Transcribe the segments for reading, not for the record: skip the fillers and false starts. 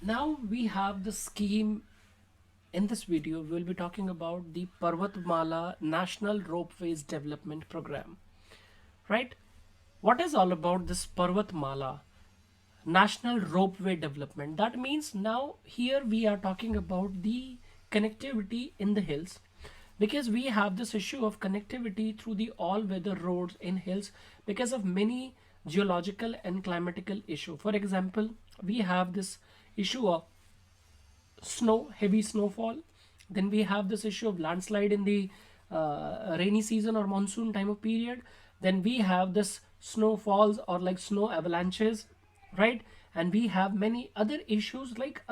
Now we have the scheme. In this video, we will be talking about the Parvatmala National Ropeways Development Program. Right? What is all about this Parvatmala National Ropeway Development? That means now here we are talking about the connectivity in the hills, because we have this issue of connectivity through the all-weather roads in hills because of many geological and climatical issue. For example, we have this issue of heavy snowfall. Then we have this issue of landslide in the rainy season or monsoon time of period. Then we have this snowfalls or like snow avalanches, right? And we have many other issues like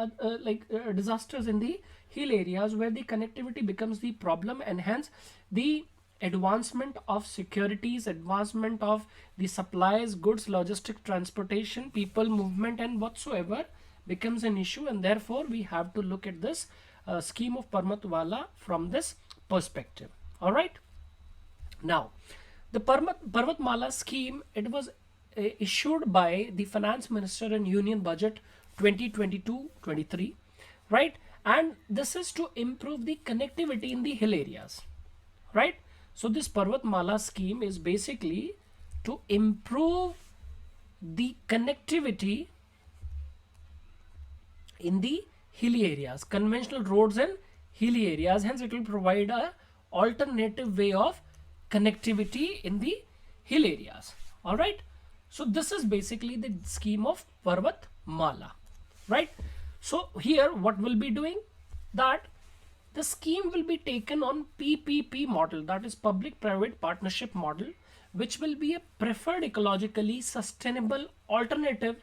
disasters in the hill areas where the connectivity becomes the problem, and hence the advancement of securities, advancement of the supplies, goods, logistic, transportation, people movement, and whatsoever becomes an issue. And therefore we have to look at this scheme of Parvatmala from this perspective. All right. Now, the Parvatmala scheme, it was issued by the finance minister in Union Budget 2022-23, right? And this is to improve the connectivity in the hill areas, right? So this Parvatmala scheme is basically to improve the connectivity in the hilly areas, conventional roads and hilly areas. Hence it will provide a alternative way of connectivity in the hill areas. All right. So this is basically the scheme of Parvatmala, right? So here what we'll be doing, that the scheme will be taken on PPP model, that is public private partnership model, which will be a preferred ecologically sustainable alternative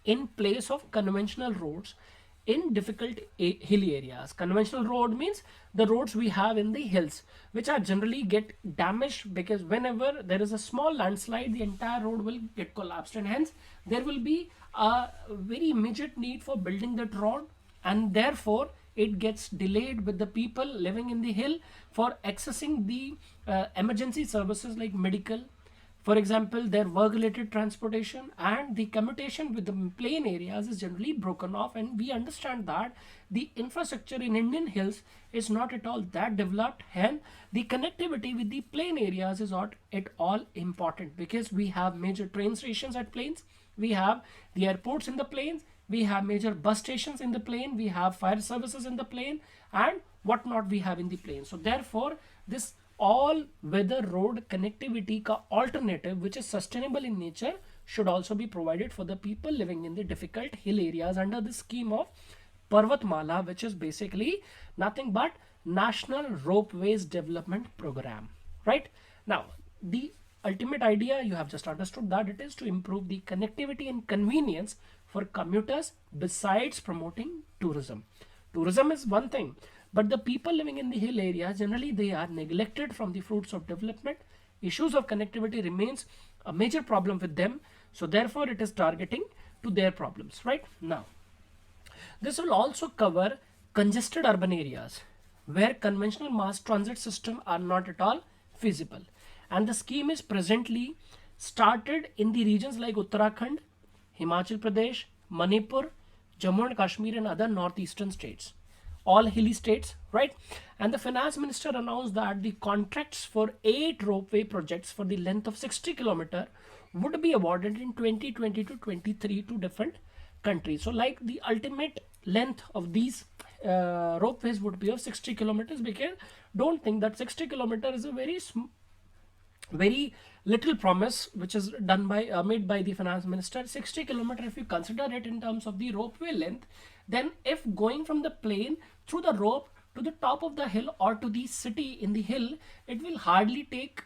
in place of conventional roads in difficult hilly areas. Conventional road means the roads we have in the hills, which are generally get damaged because whenever there is a small landslide, the entire road will get collapsed, and hence there will be a very immediate need for building that road, and therefore it gets delayed with the people living in the hill for accessing the emergency services like medical, for example, their work-related transportation, and the commutation with the plain areas is generally broken off. And we understand that the infrastructure in Indian hills is not at all that developed. Hence, the connectivity with the plain areas is not at all important, because we have major train stations at plains, we have the airports in the plains, we have major bus stations in the plain, we have fire services in the plain, and whatnot we have in the plain. So therefore, this all weather road connectivity ka alternative, which is sustainable in nature, should also be provided for the people living in the difficult hill areas under the scheme of Parvatmala, which is basically nothing but National Ropeways Development Program. Right now, the ultimate idea, you have just understood that it is to improve the connectivity and convenience for commuters besides promoting tourism. Tourism is one thing, but the people living in the hill areas, generally they are neglected from the fruits of development. Issues of connectivity remains a major problem with them. So therefore it is targeting to their problems. Right now, this will also cover congested urban areas where conventional mass transit system are not at all feasible. And the scheme is presently started in the regions like Uttarakhand, Himachal Pradesh, Manipur, Jammu and Kashmir, and other northeastern states, all hilly states, right? And the finance minister announced that the contracts for 8 ropeway projects for the length of 60 kilometer would be awarded in 2020 to 23 to different countries. So like the ultimate length of these ropeways would be of 60 kilometers, because don't think that 60 kilometers is a very little promise which is done by made by the finance minister. 60 kilometer, if you consider it in terms of the ropeway length, then if going from the plain through the rope to the top of the hill or to the city in the hill, it will hardly take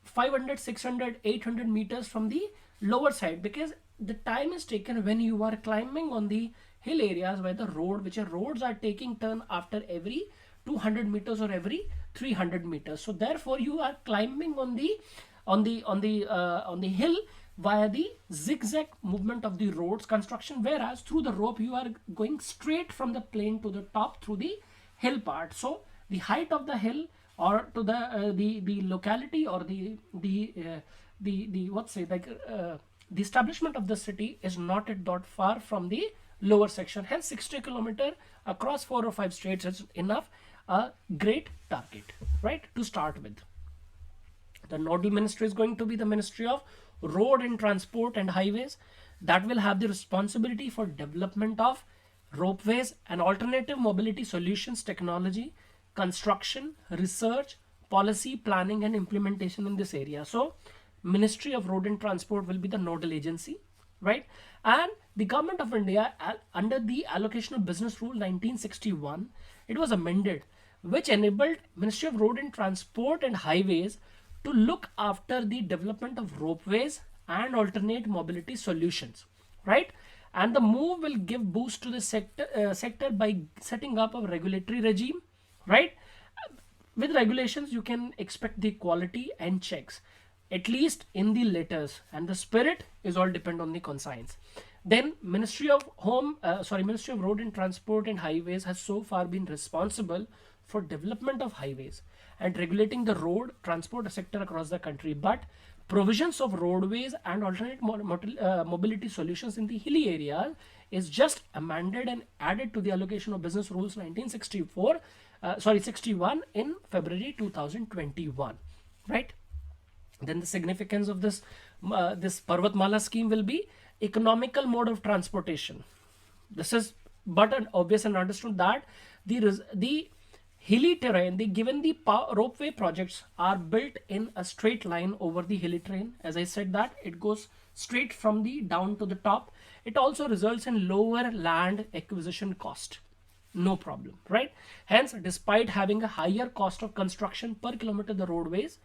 500, 600, 800 meters from the lower side, because the time is taken when you are climbing on the hill areas where the roads are taking turn after every 200 meters or every 300 meters. So therefore you are climbing on the hill via the zigzag movement of the roads construction, whereas through the rope you are going straight from the plain to the top through the hill part. So the height of the hill or to the locality or the what's say like the establishment of the city is not at that far from the lower section. Hence 60 kilometer across 4 or 5 states is enough, a great target, right, to start with. The nodal ministry is going to be the Ministry of Road and Transport and Highways, that will have the responsibility for development of ropeways and alternative mobility solutions technology, construction, research, policy, planning and implementation in this area. So Ministry of Road and Transport will be the nodal agency, right? And the government of India, under the allocation of business rule 1961, it was amended, which enabled Ministry of Road and Transport and Highways to look after the development of ropeways and alternate mobility solutions, right? And the move will give boost to the sector by setting up a regulatory regime, right? With regulations you can expect the quality and checks, at least in the letters, and the spirit is all depend on the conscience. Then Ministry of Road and Transport and Highways has so far been responsible for development of highways and regulating the road transport sector across the country, but provisions of roadways and alternate mobility solutions in the hilly area is just amended and added to the allocation of business rules 61 in February 2021, right? Then the significance of this Parvatmala scheme will be economical mode of transportation. This is but an obvious and understood that the hilly terrain, given the ropeway projects are built in a straight line over the hilly terrain. As I said, that it goes straight from the down to the top. It also results in lower land acquisition cost. No problem, right? Hence, despite having a higher cost of construction per kilometer the roadways,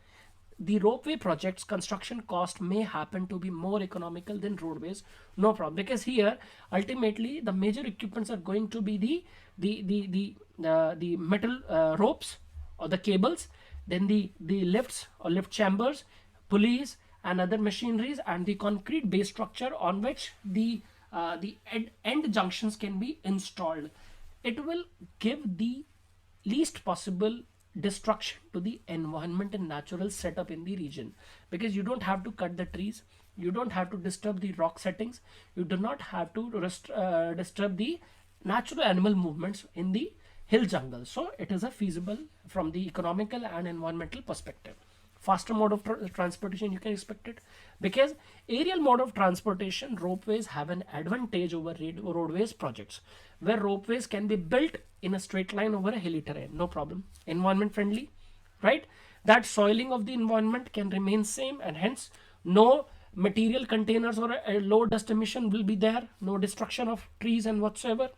the ropeway projects construction cost may happen to be more economical than roadways. No problem, because here ultimately the major equipments are going to be the metal ropes or the cables, then the lifts or lift chambers, pulleys and other machineries, and the concrete base structure on which the end junctions can be installed. It will give the least possible destruction to the environment and natural setup in the region, because you don't have to cut the trees, you don't have to disturb the rock settings, you do not have to disturb the natural animal movements in the hill jungle. So it is a feasible from the economical and environmental perspective. Faster mode of transportation you can expect it, because aerial mode of transportation, ropeways have an advantage over roadways projects, where ropeways can be built in a straight line over a hilly terrain. No problem, environment friendly, right? That soiling of the environment can remain same, and hence no material containers or a low dust emission will be there, no destruction of trees and whatsoever.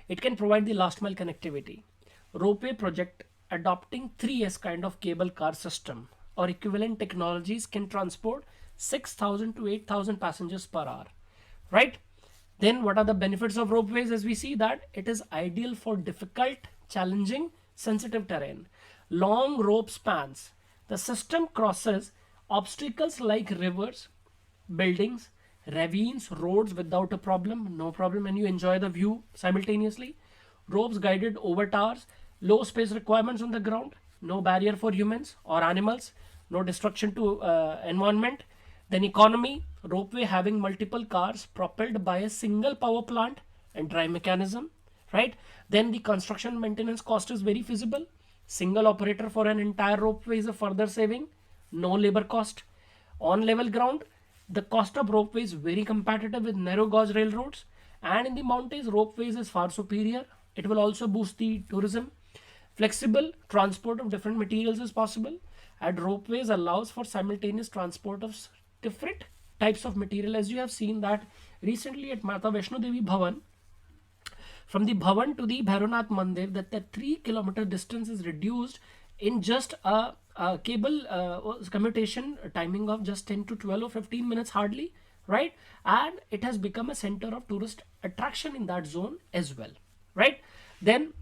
It can provide the last mile connectivity. Ropeway project adopting 3S kind of cable car system or equivalent technologies can transport 6,000 to 8,000 passengers per hour, right? Then what are the benefits of ropeways? As we see that it is ideal for difficult, challenging, sensitive terrain. Long rope spans. The system crosses obstacles like rivers, buildings, ravines, roads without a problem. No problem, and you enjoy the view simultaneously. Ropes guided over towers. Low space requirements on the ground, no barrier for humans or animals, no destruction to environment. Then economy, ropeway having multiple cars propelled by a single power plant and drive mechanism, right? Then the construction maintenance cost is very feasible. Single operator for an entire ropeway is a further saving. No labor cost. On level ground, the cost of ropeway is very competitive with narrow gauge railroads, and in the mountains ropeways is far superior. It will also boost the tourism. Flexible transport of different materials is possible, and ropeways allows for simultaneous transport of different types of material. As you have seen that recently at Mata Vaishno Devi Bhavan, from the Bhavan to the Bhairanath Mandir, that the 3-kilometer distance is reduced in just a cable commutation timing of just 10 to 12 or 15 minutes hardly, right? And it has become a center of tourist attraction in that zone as well, right? Then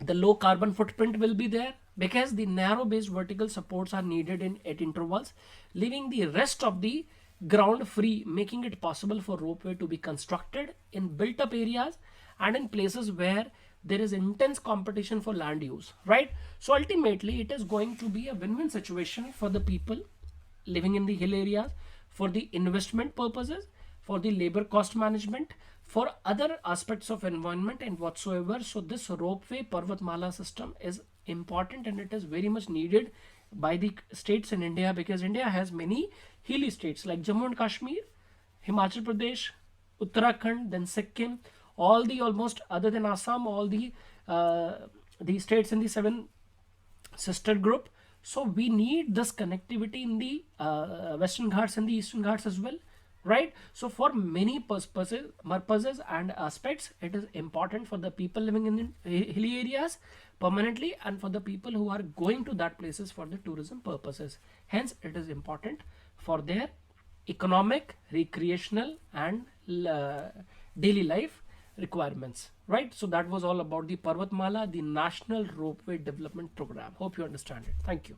the low carbon footprint will be there, because the narrow based vertical supports are needed at intervals, leaving the rest of the ground free, making it possible for ropeway to be constructed in built up areas and in places where there is intense competition for land use, right? So ultimately it is going to be a win-win situation for the people living in the hill areas, for the investment purposes, for the labor cost management, for other aspects of environment and whatsoever. So this ropeway Parvatmala system is important and it is very much needed by the states in India, because India has many hilly states like Jammu and Kashmir, Himachal Pradesh, Uttarakhand, then Sikkim, all the almost other than Assam, all the states in the seven sister group. So we need this connectivity in the Western Ghats and the Eastern Ghats as well, right? So for many purposes and aspects, it is important for the people living in the hilly areas permanently and for the people who are going to that places for the tourism purposes. Hence it is important for their economic, recreational and daily life requirements, right? So that was all about the Parvatmala, the National Ropeway Development Program. Hope you understand it. Thank you.